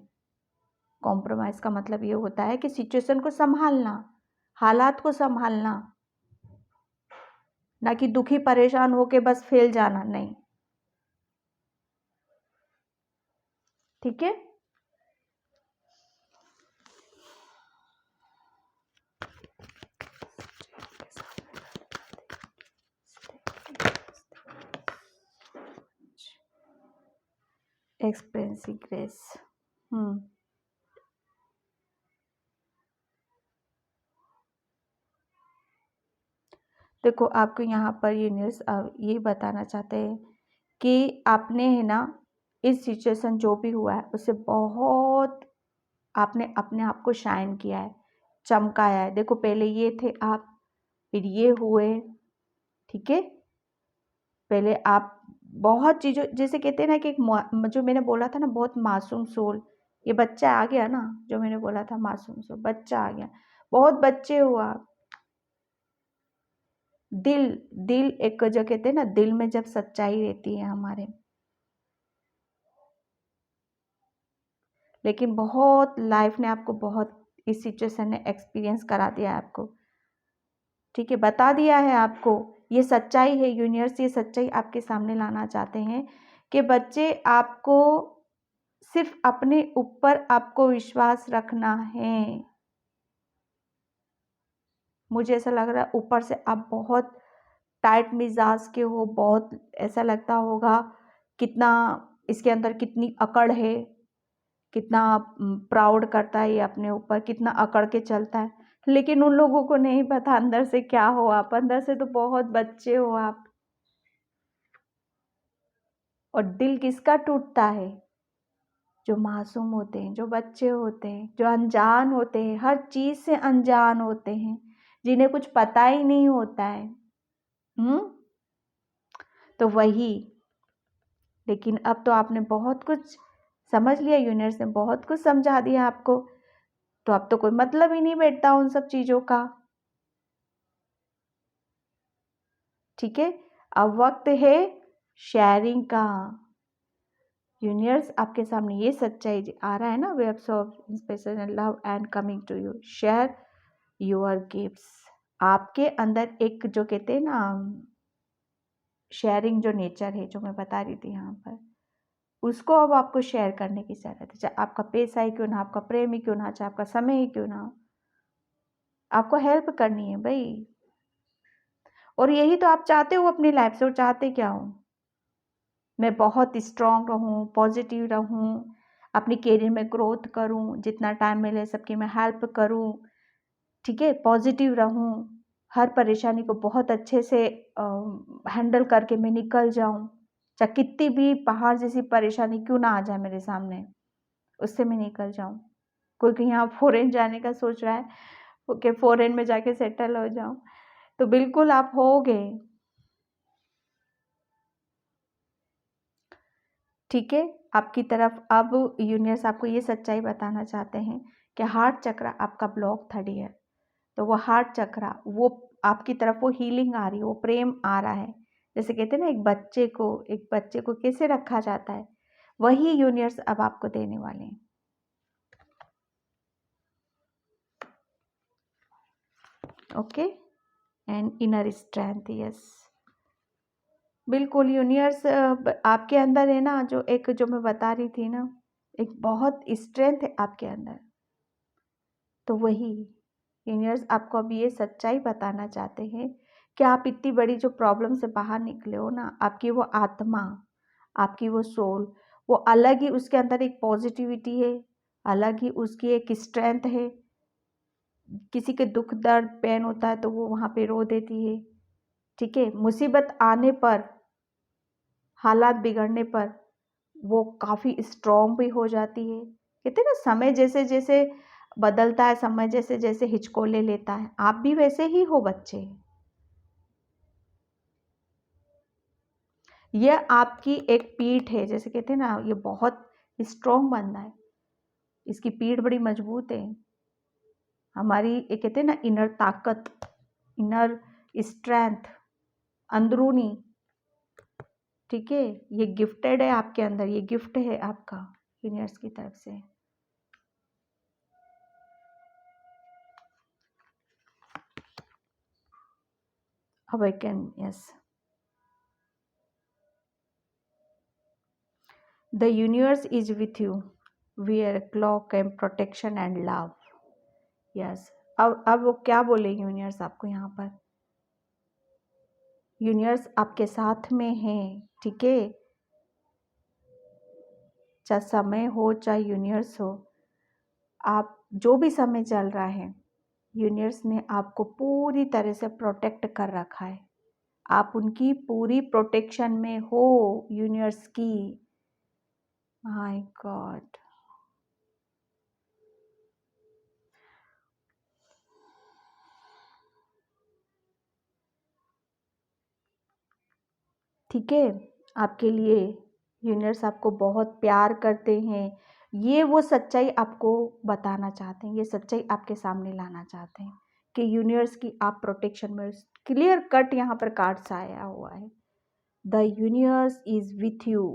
कॉम्प्रोमाइज़ का मतलब ये होता है कि सिचुएशन को संभालना, हालात को संभालना, ना कि दुखी परेशान होके बस फैल जाना, नहीं। ठीक है। Expensive grace. देखो, आपको यहाँ पर यूनिवर्स ये बताना चाहते हैं कि आपने, है ना, इस सिचुएशन जो भी हुआ है उससे बहुत आपने अपने आप को शाइन किया है, चमकाया है। देखो, पहले ये थे आप, फिर ये हुए। ठीक है, पहले आप बहुत चीज़ों, जैसे कहते हैं ना कि जो मैंने बोला था ना, बहुत मासूम सोल, ये बच्चा आ गया ना, जो मैंने बोला था मासूम सोल, बच्चा आ गया। बहुत बच्चे हो आप। दिल दिल एक, जो कहते हैं ना, दिल में जब सच्चाई रहती है हमारे, लेकिन बहुत लाइफ ने आपको बहुत, इस सिचुएशन ने एक्सपीरियंस करा दिया है आपको। ठीक है, बता दिया है आपको, ये सच्चाई है। यूनिवर्स ये सच्चाई आपके सामने लाना चाहते हैं कि बच्चे, आपको सिर्फ अपने ऊपर आपको विश्वास रखना है। मुझे ऐसा लग रहा है ऊपर से आप बहुत टाइट मिजाज के हो, बहुत ऐसा लगता होगा कितना इसके अंदर कितनी अकड़ है, कितना प्राउड करता है ये अपने ऊपर, कितना अकड़ के चलता है। लेकिन उन लोगों को नहीं पता अंदर से क्या हो आप, अंदर से तो बहुत बच्चे हो आप। और दिल किसका टूटता है? जो मासूम होते हैं, जो बच्चे होते हैं, जो अनजान होते हैं, हर चीज़ से अनजान होते हैं, जिन्हें कुछ पता ही नहीं होता है। तो वही, लेकिन अब तो आपने बहुत कुछ समझ लिया, यूनिवर्स ने बहुत कुछ समझा दिया आपको, तो अब तो कोई मतलब ही नहीं बैठता उन सब चीज़ों का। ठीक है, अब वक्त है शेयरिंग का। यूनिवर्स आपके सामने ये सच्चाई आ रहा है ना, waves of inspiration and love and coming to you, share your gifts. आपके अंदर एक, जो कहते हैं ना, शेयरिंग जो नेचर है, जो मैं बता रही थी यहाँ पर, उसको अब आपको शेयर करने की ज़रूरत है। चाहे आपका पैसा ही क्यों ना, आपका प्रेम ही क्यों ना, चाहे आपका समय ही क्यों ना हो, आपको हेल्प करनी है भाई। और यही तो आप चाहते हो अपनी लाइफ से। और चाहते क्या हो? मैं बहुत स्ट्रांग रहूं, पॉजिटिव रहूं, अपनी करियर में ग्रोथ करूं, जितना टाइम मिले सबकी मैं हेल्प करूं, ठीक है, पॉजिटिव रहूं, हर परेशानी को बहुत अच्छे से हैंडल करके मैं निकल जाऊं। चाहे कितनी भी पहाड़ जैसी परेशानी क्यों ना आ जाए मेरे सामने, उससे मैं निकल जाऊं। कोई कहीं यहाँ फॉरेन जाने का सोच रहा है, ओके, फॉरेन में जाके सेटल हो जाऊं, तो बिल्कुल आप होगे, ठीक है। आपकी तरफ अब यूनिवर्स आपको ये सच्चाई बताना चाहते हैं कि हार्ट चक्र आपका ब्लॉक था डियर। तो वो हार्ट चक्र, वो आपकी तरफ वो हीलिंग आ रही है, वो प्रेम आ रहा है। जैसे कहते हैं ना, एक बच्चे को कैसे रखा जाता है, वही यूनिवर्स अब आपको देने वाले हैं। Okay, and inner strength, yes, बिल्कुल यूनिवर्स आपके अंदर है ना, जो मैं बता रही थी ना, एक बहुत स्ट्रेंथ है आपके अंदर। तो वही यूनिवर्स आपको अभी ये सच्चाई बताना चाहते हैं कि आप इतनी बड़ी जो प्रॉब्लम से बाहर निकले हो ना, आपकी वो आत्मा, आपकी वो सोल, वो अलग ही उसके अंदर एक पॉजिटिविटी है, अलग ही उसकी एक स्ट्रेंथ है। किसी के दुख दर्द पेन होता है तो वो वहाँ पे रो देती है, ठीक है। मुसीबत आने पर, हालात बिगड़ने पर वो काफ़ी स्ट्रॉन्ग भी हो जाती है। कहते हैं ना, समय जैसे जैसे बदलता है, समय जैसे जैसे हिचकोले लेता है, आप भी वैसे ही हो बच्चे। यह आपकी एक पीठ है, जैसे कहते हैं ना, ये बहुत स्ट्रॉन्ग बंदा है, इसकी पीठ बड़ी मजबूत है। हमारी ये कहते हैं ना, इनर ताकत, इनर स्ट्रेंथ, अंदरूनी, ठीक है, ये गिफ्टेड है आपके अंदर, ये गिफ्ट है आपका यूनिवर्स की तरफ से। Awaken, yes, the universe is with you, wear clock and protection and love, yes. अब वो क्या बोले यूनिवर्स आपको यहाँ पर? यूनिवर्स आपके साथ में है, ठीक है। चाहे समय हो, चाहे यूनिवर्स हो, आप जो भी समय चल रहा है, यूनिवर्स ने आपको पूरी तरह से प्रोटेक्ट कर रखा है। आप उनकी पूरी प्रोटेक्शन में हो, यूनिवर्स की। माय गॉड, ठीक है। आपके लिए यूनिवर्स आपको बहुत प्यार करते हैं। ये वो सच्चाई आपको बताना चाहते हैं, ये सच्चाई आपके सामने लाना चाहते हैं कि यूनिवर्स की आप प्रोटेक्शन में। क्लियर कट यहाँ पर कार्ड्स आया हुआ है, the universe is with you,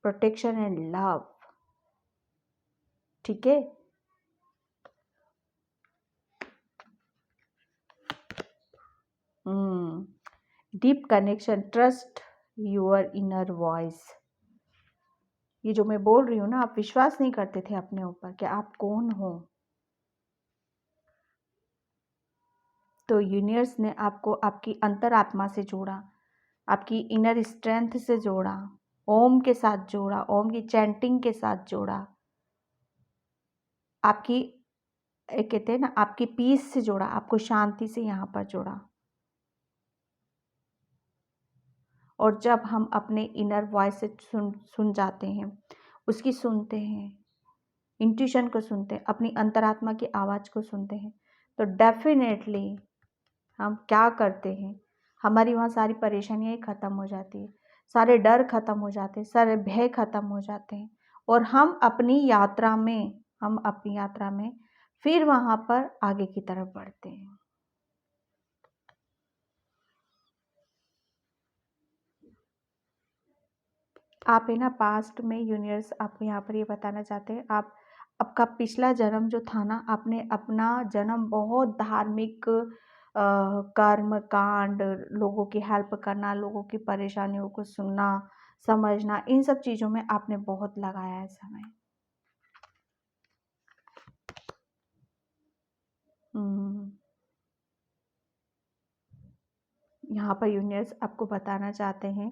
protection and love, ठीक है। Deep connection, trust your inner voice. ये जो मैं बोल रही हूँ ना, आप विश्वास नहीं करते थे अपने ऊपर कि आप कौन हो, तो यूनिवर्स ने आपको आपकी अंतरात्मा से जोड़ा, आपकी इनर स्ट्रेंथ से जोड़ा, ओम के साथ जोड़ा, ओम की चैंटिंग के साथ जोड़ा, आपकी कहते हैं ना, आपकी पीस से जोड़ा, आपको शांति से यहाँ पर जोड़ा। और जब हम अपने इनर वॉइस से सुन जाते हैं, उसकी सुनते हैं, इंट्यूशन को सुनते हैं, अपनी अंतरात्मा की आवाज़ को सुनते हैं, तो डेफिनेटली हम क्या करते हैं, हमारी वहाँ सारी परेशानियाँ ही ख़त्म हो जाती है, सारे डर ख़त्म हो जाते हैं, सारे भय ख़त्म हो जाते हैं, और हम अपनी यात्रा में फिर वहाँ पर आगे की तरफ बढ़ते हैं। आप है ना, पास्ट में यूनिवर्स आपको यहाँ पर ये बताना चाहते हैं, आपका पिछला जन्म जो था ना, आपने अपना जन्म बहुत धार्मिक कर्म कांड, लोगों की हेल्प करना, लोगों की परेशानियों को सुनना समझना, इन सब चीज़ों में आपने बहुत लगाया है समय। यहाँ पर यूनिवर्स आपको बताना चाहते हैं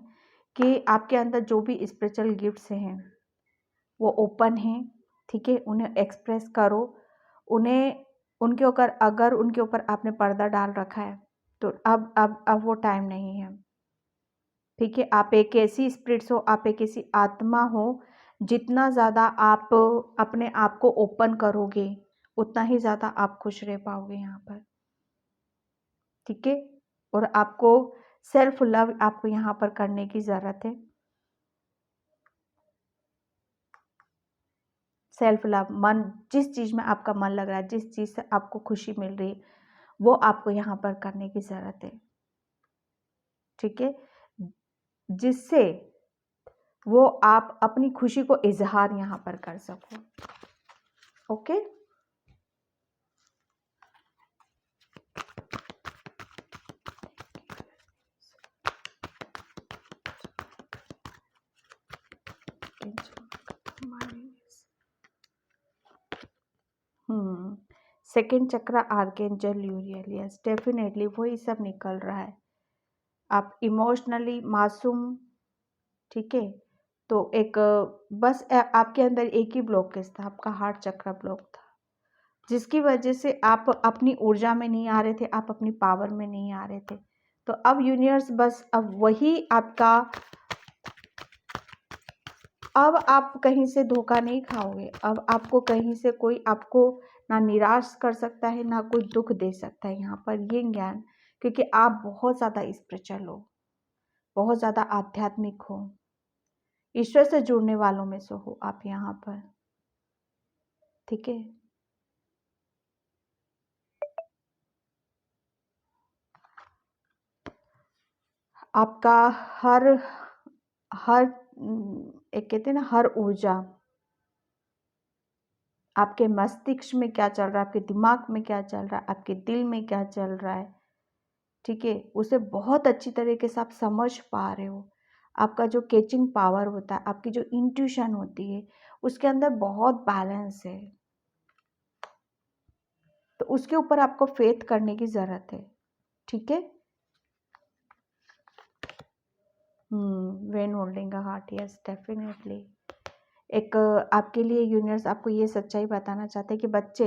कि आपके अंदर जो भी स्पिरिचुअल गिफ्ट्स हैं वो ओपन हैं, ठीक है। उन्हें एक्सप्रेस करो, उन्हें उनके ऊपर, अगर उनके ऊपर आपने पर्दा डाल रखा है तो अब वो टाइम नहीं है, ठीक है। आप एक ऐसी स्पिरिट्स हो, आप एक ऐसी आत्मा हो, जितना ज़्यादा आप अपने आप को ओपन करोगे उतना ही ज़्यादा आप खुश रह पाओगे यहाँ पर, ठीक है। और आपको सेल्फ लव आपको यहाँ पर करने की ज़रूरत है। सेल्फ लव, मन, जिस चीज़ में आपका मन लग रहा है, जिस चीज़ से आपको खुशी मिल रही है, वो आपको यहाँ पर करने की ज़रूरत है, ठीक है। जिससे वो आप अपनी खुशी को इजहार यहाँ पर कर सको, ओके। सेकंड चक्र आर्कएंजल यूरियल, यस डेफिनेटली वही सब निकल रहा है। आप इमोशनली मासूम, ठीक है। तो एक बस आपके अंदर एक ही ब्लॉकेज था, आपका हार्ट चक्र ब्लॉक था, जिसकी वजह से आप अपनी ऊर्जा में नहीं आ रहे थे, आप अपनी पावर में नहीं आ रहे थे। तो अब यूनिवर्स बस अब वही आपका, अब आप कहीं से धोखा नहीं खाओगे। अब आपको कहीं से कोई आपको ना निराश कर सकता है, ना कोई दुख दे सकता है यहाँ पर, ये ज्ञान, क्योंकि आप बहुत ज़्यादा स्पिरिचुअल हो, बहुत ज़्यादा आध्यात्मिक हो, ईश्वर से जुड़ने वालों में से हो आप यहाँ पर, ठीक है। आपका हर हर एक कहते हैं ना, हर ऊर्जा, आपके मस्तिष्क में क्या चल रहा है, आपके दिमाग में क्या चल रहा है, आपके दिल में क्या चल रहा है, ठीक है, उसे बहुत अच्छी तरीके से आप समझ पा रहे हो। आपका जो कैचिंग पावर होता है, आपकी जो इंट्यूशन होती है, उसके अंदर बहुत बैलेंस है। तो उसके ऊपर आपको फेथ करने की ज़रूरत है, ठीक है। When holding a heart, yes definitely. एक आपके लिए यूनिवर्स आपको ये सच्चाई बताना चाहते हैं कि बच्चे,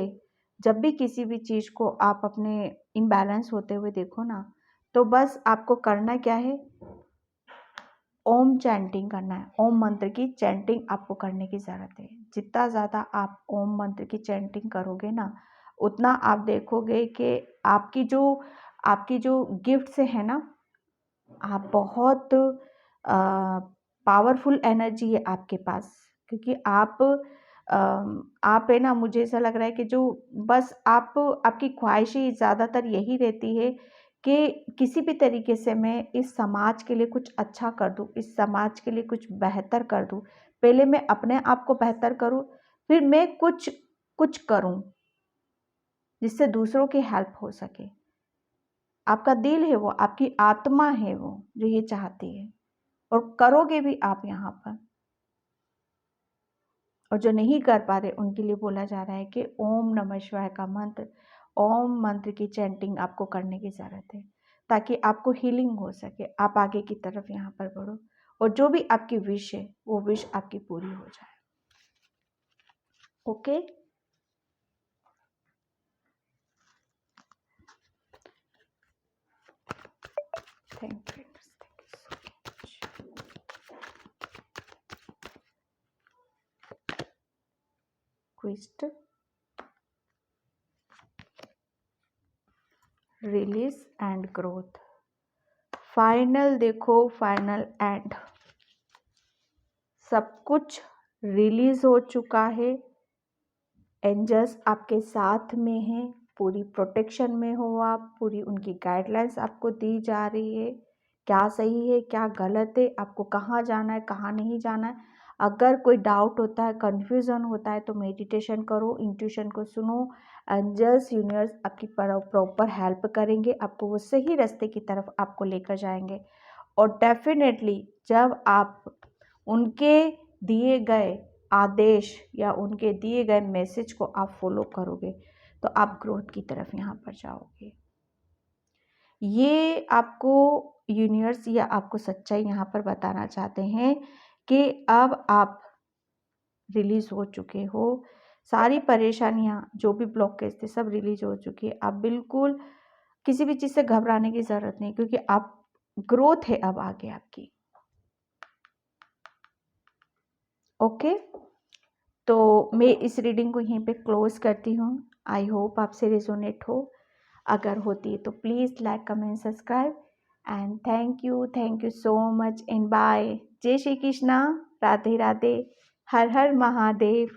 जब भी किसी भी चीज़ को आप अपने इम्बैलेंस होते हुए देखो ना, तो बस आपको करना क्या है, ओम चैंटिंग करना है। ओम मंत्र की चैंटिंग आपको करने की ज़रूरत है। जितना ज़्यादा आप ओम मंत्र की चैंटिंग करोगे ना, उतना आप देखोगे कि आपकी जो गिफ्ट्स है ना, आप बहुत पावरफुल एनर्जी है आपके पास, क्योंकि आप है ना, मुझे ऐसा लग रहा है कि जो बस आपकी ख्वाहिशें ज़्यादातर यही रहती है कि किसी भी तरीके से मैं इस समाज के लिए कुछ अच्छा कर दूँ, इस समाज के लिए कुछ बेहतर कर दूँ। पहले मैं अपने आप को बेहतर करूँ, फिर मैं कुछ कुछ करूँ, जिससे दूसरों की हेल्प हो सके। आपका दिल है वो, आपकी आत्मा है वो, जो ये चाहती है, और करोगे भी आप यहाँ पर। और जो नहीं कर पा रहे उनके लिए बोला जा रहा है कि ओम नमः शिवाय का मंत्र, ओम मंत्र की चैंटिंग आपको करने की ज़रूरत है, ताकि आपको हीलिंग हो सके, आप आगे की तरफ यहाँ पर बढ़ो, और जो भी आपकी विश है वो विश आपकी पूरी हो जाए, ओके। थैंक यू, क्विस्ट, रिलीज एंड ग्रोथ, फाइनल देखो, फाइनल एंड, सब कुछ रिलीज हो चुका है। एंजल्स आपके साथ में हैं, पूरी प्रोटेक्शन में हो आप, पूरी उनकी गाइडलाइंस आपको दी जा रही है, क्या सही है क्या गलत है, आपको कहाँ जाना है कहाँ नहीं जाना है। अगर कोई डाउट होता है, कन्फ्यूज़न होता है, तो मेडिटेशन करो, इंट्यूशन को सुनो। एंजल्स यूनिवर्स आपकी प्रॉपर हेल्प करेंगे, आपको वो सही रास्ते की तरफ आपको लेकर जाएंगे। और डेफिनेटली जब आप उनके दिए गए आदेश या उनके दिए गए मैसेज को आप फॉलो करोगे, तो आप ग्रोथ की तरफ यहाँ पर जाओगे। ये आपको यूनिवर्स या आपको सच्चाई यहाँ पर बताना चाहते हैं कि अब आप रिलीज हो चुके हो, सारी परेशानियाँ जो भी ब्लॉकेज थे सब रिलीज हो चुकी है। आप बिल्कुल किसी भी चीज़ से घबराने की ज़रूरत नहीं, क्योंकि आप ग्रोथ है अब आगे आपकी। ओके, तो मैं इस रीडिंग को यहीं पे क्लोज करती हूँ। आई होप आपसे रिजोनेट हो। अगर होती है तो please like comment subscribe and thank you so much and bye. जय श्री कृष्णा, राधे राधे, हर हर महादेव।